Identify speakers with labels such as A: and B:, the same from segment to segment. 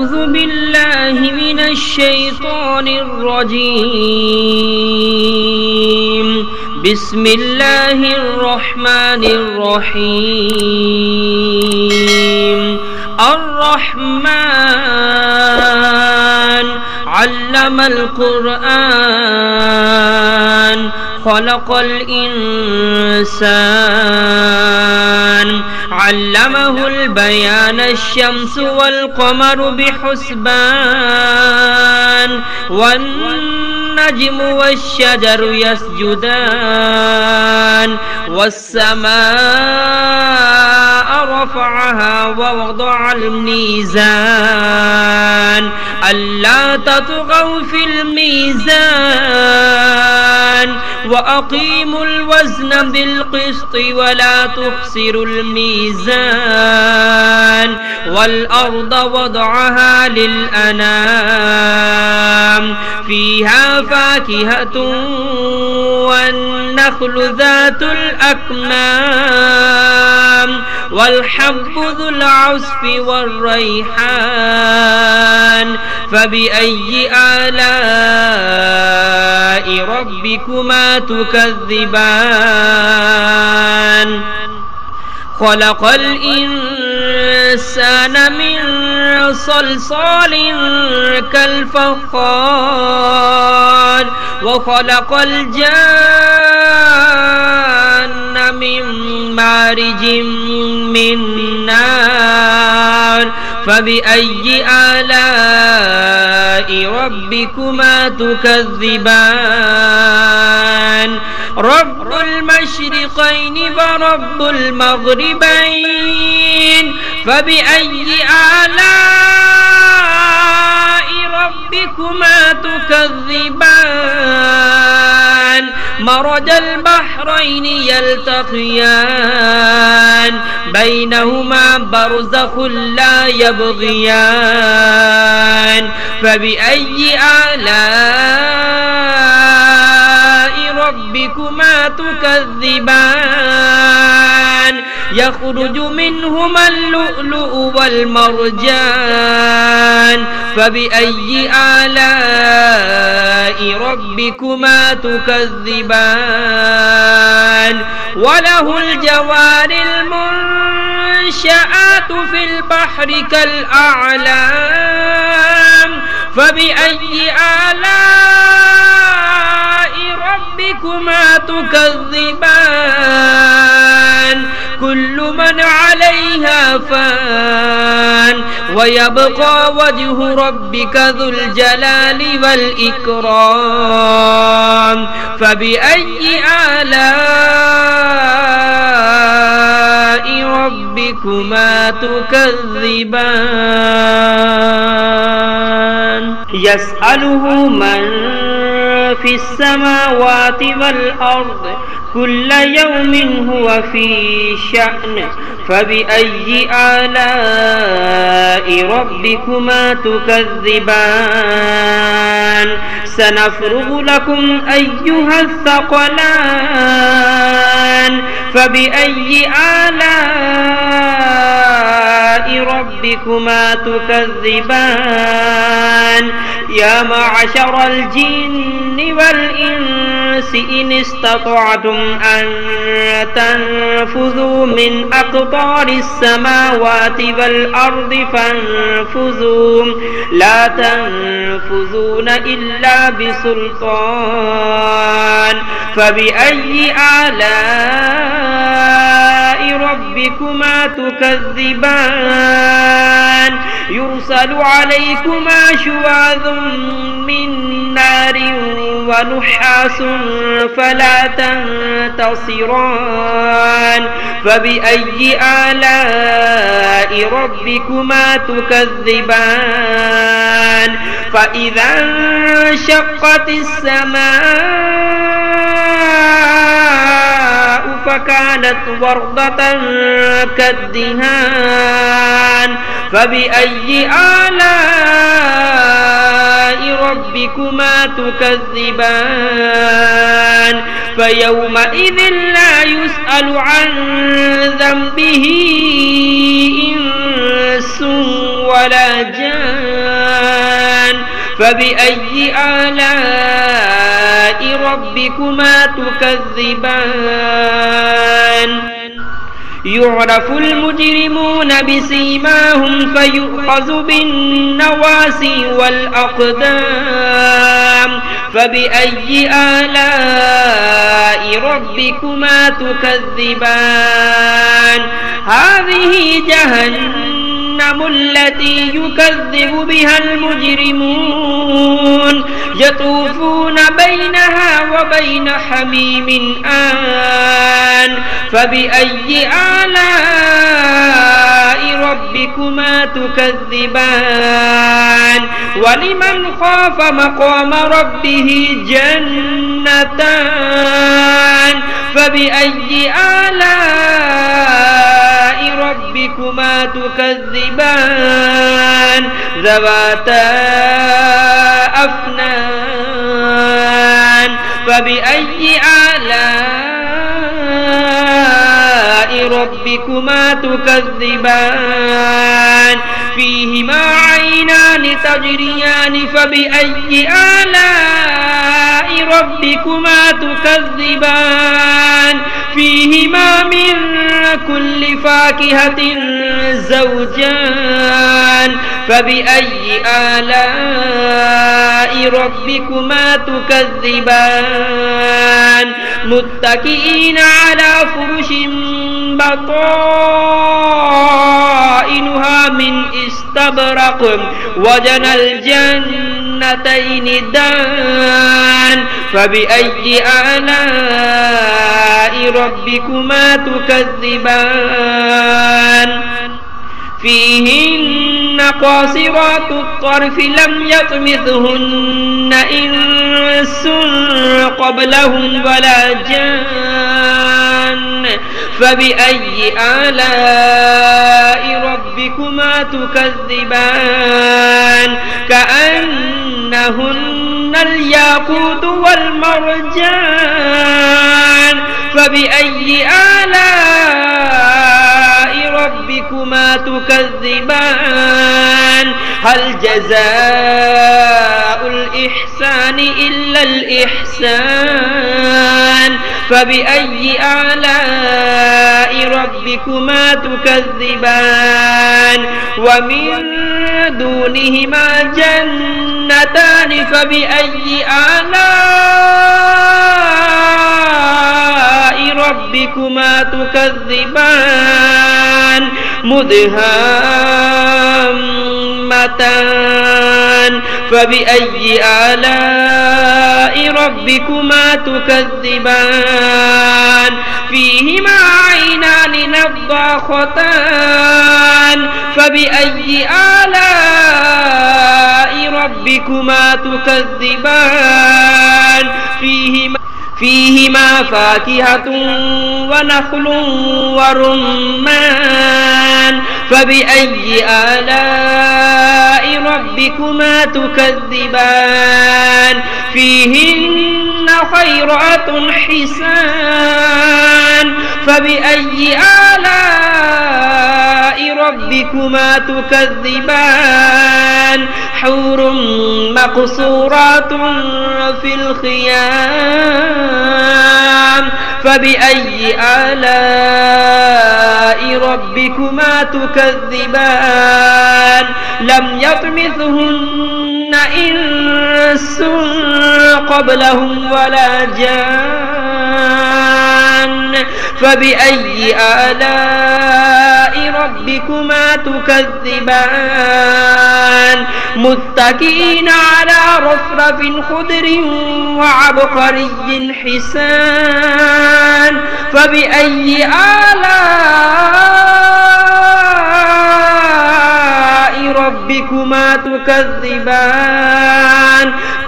A: أعوذ بالله من الشيطان الرجيم. بسم الله الرحمن الرحيم. الرحمن علم القرآن خلق الإنسان علمه البيان الشمس والقمر بحسبان والنجم والشجر يسجدان والسماء رفعها ووضع الميزان ألا تطغوا في الميزان وأقيموا الوزن بالقسط ولا تخسروا الميزان والأرض وضعها للأنام فيها فاكهة والنخل ذات الأكمام والحب ذو العصف والريحان فبأي آلاء ربكما تكذبان خلق الإنسان من صلصال كالفخار وخلق الجان من مارج من نار فبأي آلاء ربكما تكذبان رب المشرقين ورب المغربين فبأي آلاء ربكما تكذبان مرج البحرين يلتقيان بينهما برزخ لا يبغيان فبأي آلاء ربكما تكذبان يخرج منهما اللؤلؤ والمرجان فبأي آلاء ربكما تكذبان وله الجوار المنشآت في البحر كالأعلام فبأي آلاء ربكما تكذبان كل من عليها فان ويبقى وجه ربك ذو الجلال والإكرام فبأي آلاء ربكما تكذبان يسأله من في السماوات والأرض كل يوم هو في شأن فبأي آلاء ربكما تكذبان سنفرغ لكم أيها الثقلان فبأي آلاء ربكما تكذبان يا معشر الجن والإنس إن استطعتم أن تنفذوا من أقطار السماوات والأرض فانفذوا لا تنفذون إلا بسلطان فبأي آلاء ربكما تكذبان يرسل عليكما شواظ من نار ونحاس فلا تنتصران فبأي آلاء ربكما تكذبان فإذا انشقت السماء فكانت وردة كالدهان فبأي آلاء ربكما تكذبان فيومئذ لا يسأل عن ذنبه إنس ولا جان فبأي آلاء ربكما تكذبان يعرف المجرمون بسيماهم فيؤخذ بالنواسي والأقدام فبأي آلاء ربكما تكذبان هذه جهنم التي يكذب بها المجرمون يطوفون بينها وبين حميم آن فبأي آلاء ربكما تكذبان ولمن خاف مقام ربه جنتان فبأي آلاء ربكما تكذبان ذواتا أفنان فبأي آلاء ربكما تكذبان فيهما عينان تجريان فبأي آلاء ربكما تكذبان فيهما من كل فاكهة زوجان فبأي آلاء ربكما تكذبان متكئين على فرش بطائنها من استبرق وجنى الجنتين دان فبأي آلاء ربكما تكذبان فيهن قاصرات الطرف لم يطمثهن إنس قبلهم ولا جان فبأي آلاء ربكما تكذبان كأنهن الياقوت والمرجان فبأي آلاء ربكما تكذبان هل جزاء الإحسان إلا الإحسان فبأي آلاء ربكما تكذبان ومن دونهما جنتان فبأي آلاء ربكما تكذبان مدهامتان فبأي آلاء ربكما تكذبان فيهما عينان نضاختان فبأي آلاء ربكما تكذبان فيهما فاكهة ونخل ورمان فبأي آلاء ربكما تكذبان فيهن خيرات حسان فبأي آلاء ربكما تكذبان حور مقصورات في الخيام فبأي آلاء ربكما تكذبان لم يطمثهن إنس قبلهم ولا جان فبأي آلاء ربكما تكذبان متكئين على رفرف خضر وعبقري حسان فبأي آلاء ربكما تكذبان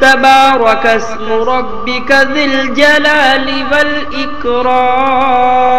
A: تبارك اسم ربك ذي الجلال والإكرام